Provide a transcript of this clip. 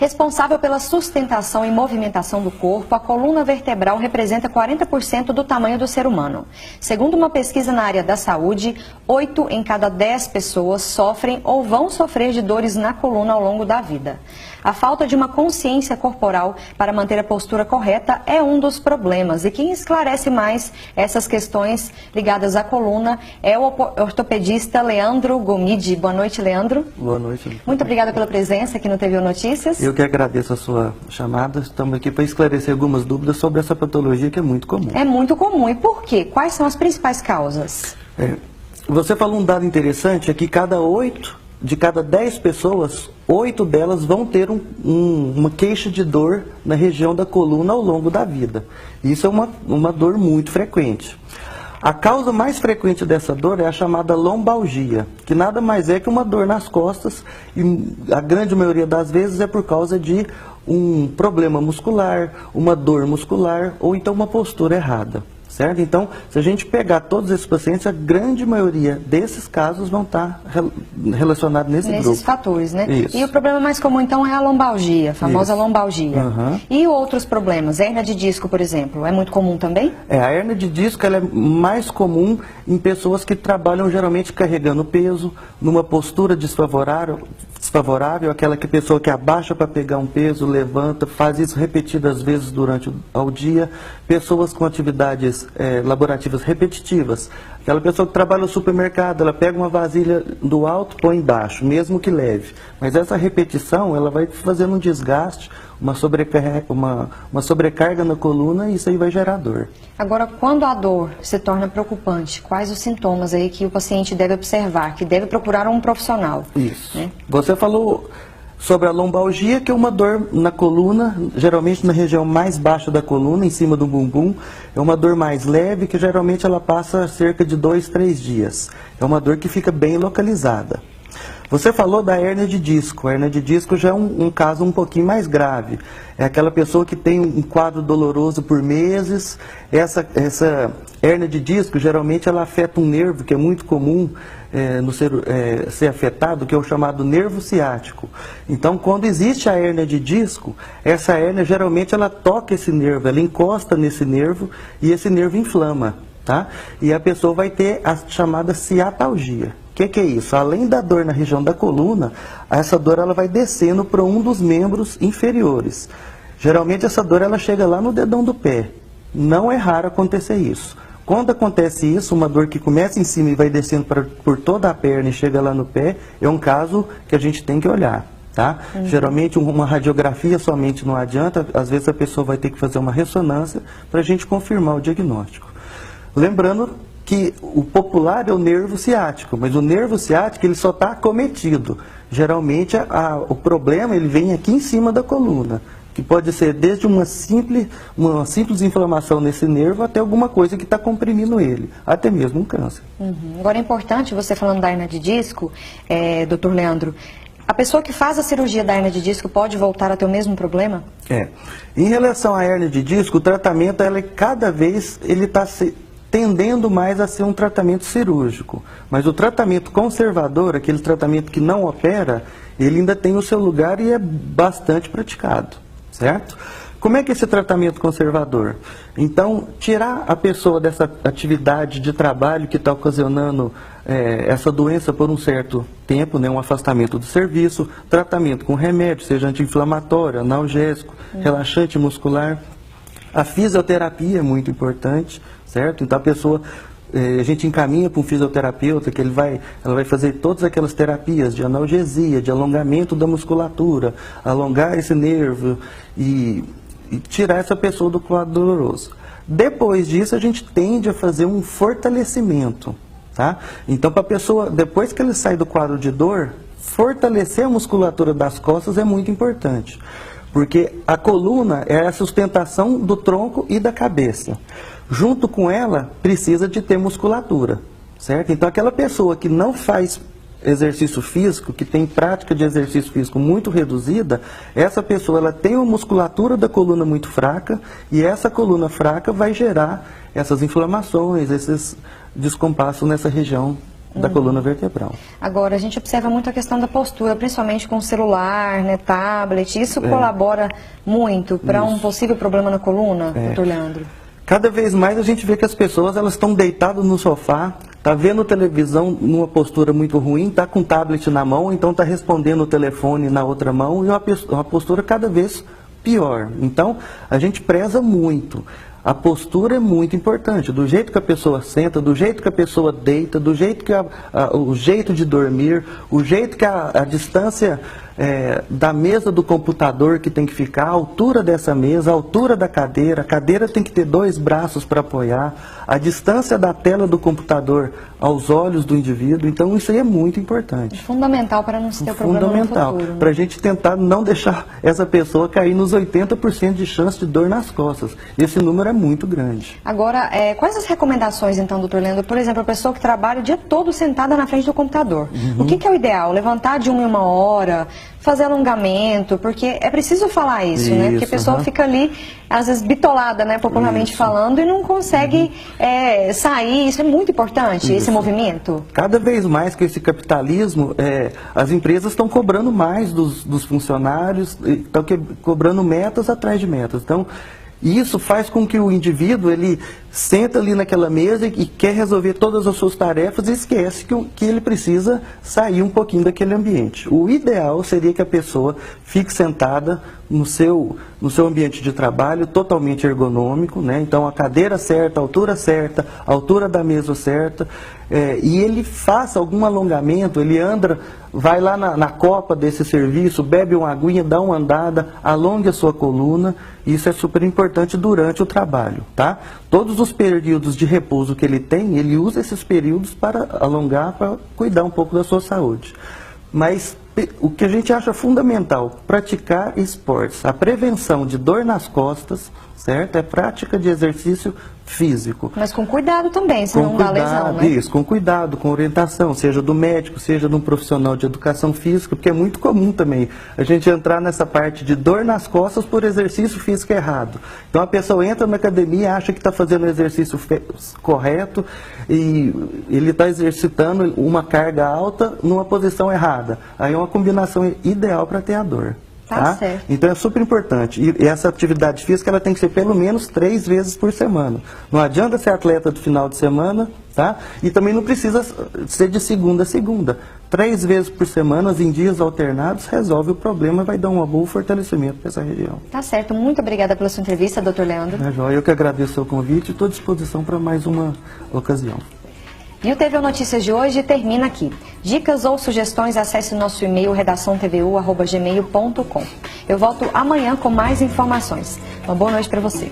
Responsável pela sustentação e movimentação do corpo, a coluna vertebral representa 40% do tamanho do ser humano. Segundo uma pesquisa na área da saúde, 8 em cada 10 pessoas sofrem ou vão sofrer de dores na coluna ao longo da vida. A falta de uma consciência corporal para manter a postura correta é um dos problemas. E quem esclarece mais essas questões ligadas à coluna é o ortopedista Leandro Gomide. Boa noite, Leandro. Boa noite. Muito obrigada pela presença aqui no TVU Notícias. Eu que agradeço a sua chamada. Estamos aqui para esclarecer algumas dúvidas sobre essa patologia que é muito comum. É muito comum. E por quê? Quais são as principais causas? Você falou um dado interessante, é que de cada 10 pessoas, 8 delas vão ter uma queixa de dor na região da coluna ao longo da vida. Isso é uma dor muito frequente. A causa mais frequente dessa dor é a chamada lombalgia, que nada mais é que uma dor nas costas, e a grande maioria das vezes é por causa de um problema muscular, uma dor muscular ou então uma postura errada. Certo? Então, se a gente pegar todos esses pacientes, a grande maioria desses casos vão estar relacionados nesses fatores, né? Isso. E o problema mais comum, então, é a lombalgia, a famosa lombalgia. Uhum. E outros problemas? Hérnia de disco, por exemplo, é muito comum também? A hérnia de disco ela é mais comum em pessoas que trabalham geralmente carregando peso, numa postura desfavorável, aquela pessoa que abaixa para pegar um peso, levanta, faz isso repetidas vezes durante ao dia, pessoas com atividades laborativas repetitivas, aquela pessoa que trabalha no supermercado, ela pega uma vasilha do alto, põe embaixo, mesmo que leve, mas essa repetição ela vai fazendo um desgaste, uma sobrecarga na coluna e isso aí vai gerar dor. Agora, quando a dor se torna preocupante, quais os sintomas aí que o paciente deve observar, que deve procurar um profissional? Isso. Né? Você falou sobre a lombalgia, que é uma dor na coluna, geralmente na região mais baixa da coluna, em cima do bumbum. É uma dor mais leve, que geralmente ela passa cerca de 2, 3 dias. É uma dor que fica bem localizada. Você falou da hérnia de disco. A hérnia de disco já é um caso um pouquinho mais grave. É aquela pessoa que tem um quadro doloroso por meses. Essa hérnia de disco, geralmente, ela afeta um nervo que é muito comum ser afetado, que é o chamado nervo ciático. Então, quando existe a hérnia de disco, essa hérnia, geralmente, ela toca esse nervo, ela encosta nesse nervo e esse nervo inflama, tá? E a pessoa vai ter a chamada ciatalgia. O que é isso? Além da dor na região da coluna, essa dor ela vai descendo para um dos membros inferiores. Geralmente essa dor ela chega lá no dedão do pé. Não é raro acontecer isso. Quando acontece isso, uma dor que começa em cima e vai descendo por toda a perna e chega lá no pé, é um caso que a gente tem que olhar. Tá? Geralmente uma radiografia somente não adianta, às vezes a pessoa vai ter que fazer uma ressonância para a gente confirmar o diagnóstico. Lembrando que o popular é o nervo ciático, mas o nervo ciático ele só está acometido. Geralmente o problema ele vem aqui em cima da coluna, que pode ser desde uma simples inflamação nesse nervo até alguma coisa que está comprimindo ele, até mesmo um câncer. Agora é importante, você falando da hérnia de disco, doutor Leandro, a pessoa que faz a cirurgia da hérnia de disco pode voltar a ter o mesmo problema? Em relação à hérnia de disco, o tratamento cada vez ele está tendendo mais a ser um tratamento cirúrgico. Mas o tratamento conservador, aquele tratamento que não opera, ele ainda tem o seu lugar e é bastante praticado, certo? Como é que é esse tratamento conservador? Então, tirar a pessoa dessa atividade de trabalho que está ocasionando essa doença por um certo tempo, né, um afastamento do serviço, tratamento com remédio, seja anti-inflamatório, analgésico, relaxante muscular. A fisioterapia é muito importante, certo? Então a gente encaminha para um fisioterapeuta que ela vai fazer todas aquelas terapias de analgesia, de alongamento da musculatura, alongar esse nervo e tirar essa pessoa do quadro doloroso. Depois disso a gente tende a fazer um fortalecimento, tá? Então para a pessoa, depois que ele sai do quadro de dor, fortalecer a musculatura das costas é muito importante. Porque a coluna é a sustentação do tronco e da cabeça. Junto com ela, precisa de ter musculatura, certo? Então, aquela pessoa que não faz exercício físico, que tem prática de exercício físico muito reduzida, essa pessoa ela tem uma musculatura da coluna muito fraca e essa coluna fraca vai gerar essas inflamações, esses descompassos nessa região da coluna vertebral. Agora, a gente observa muito a questão da postura, principalmente com o celular, né, tablet. Isso colabora muito para um possível problema na coluna, doutor Leandro? Cada vez mais a gente vê que as pessoas elas estão deitadas no sofá, tá vendo televisão numa postura muito ruim, tá com o tablet na mão, então tá respondendo o telefone na outra mão e uma postura cada vez pior. Então, a gente preza muito. A postura é muito importante, do jeito que a pessoa senta, do jeito que a pessoa deita, do jeito que o jeito de dormir, o jeito que a distância da mesa do computador que tem que ficar, a altura dessa mesa, a altura da cadeira, a cadeira tem que ter 2 braços para apoiar, a distância da tela do computador aos olhos do indivíduo, então isso aí é muito importante. Fundamental para não se ter problema no futuro. Fundamental, para a gente tentar não deixar essa pessoa cair nos 80% de chance de dor nas costas. Esse número é muito grande. Agora, quais as recomendações então, doutor Leandro? Por exemplo, a pessoa que trabalha o dia todo sentada na frente do computador. O que é o ideal? Levantar de 1 em 1 hora, fazer alongamento, porque é preciso falar isso, né? Porque a pessoa fica ali, às vezes, bitolada, né, popularmente falando, e não consegue sair. Isso é muito importante, esse movimento. Cada vez mais que esse capitalismo, as empresas estão cobrando mais dos funcionários, estão cobrando metas atrás de metas. Então, isso faz com que o indivíduo, ele senta ali naquela mesa e quer resolver todas as suas tarefas e esquece que ele precisa sair um pouquinho daquele ambiente. O ideal seria que a pessoa fique sentada no seu ambiente de trabalho, totalmente ergonômico, né? Então a cadeira certa, a altura da mesa certa, e ele faça algum alongamento, ele anda, vai lá na copa desse serviço, bebe uma aguinha, dá uma andada, alongue a sua coluna. Isso é super importante durante o trabalho, tá? Todos os períodos de repouso que ele tem, ele usa esses períodos para alongar, para cuidar um pouco da sua saúde. Mas o que a gente acha fundamental, praticar esportes. A prevenção de dor nas costas, certo? É prática de exercício físico. Mas com cuidado também, senão não dá lesão, né? Isso, com cuidado, com orientação, seja do médico, seja de um profissional de educação física, porque é muito comum também a gente entrar nessa parte de dor nas costas por exercício físico errado. Então a pessoa entra na academia, acha que está fazendo o exercício correto e ele está exercitando uma carga alta numa posição errada. Aí é uma combinação ideal para ter a dor. Tá? Certo. Então é super importante. E essa atividade física ela tem que ser pelo menos 3 vezes por semana. Não adianta ser atleta do final de semana, tá? E também não precisa ser de segunda a segunda. 3 vezes por semana, em dias alternados, resolve o problema e vai dar um bom fortalecimento para essa região. Tá certo. Muito obrigada pela sua entrevista, doutor Leandro. Eu que agradeço o seu convite e estou à disposição para mais uma ocasião. E o TV Notícias de hoje termina aqui. Dicas ou sugestões, acesse nosso e-mail redaçãotvu@gmail.com. Eu volto amanhã com mais informações. Uma boa noite para você.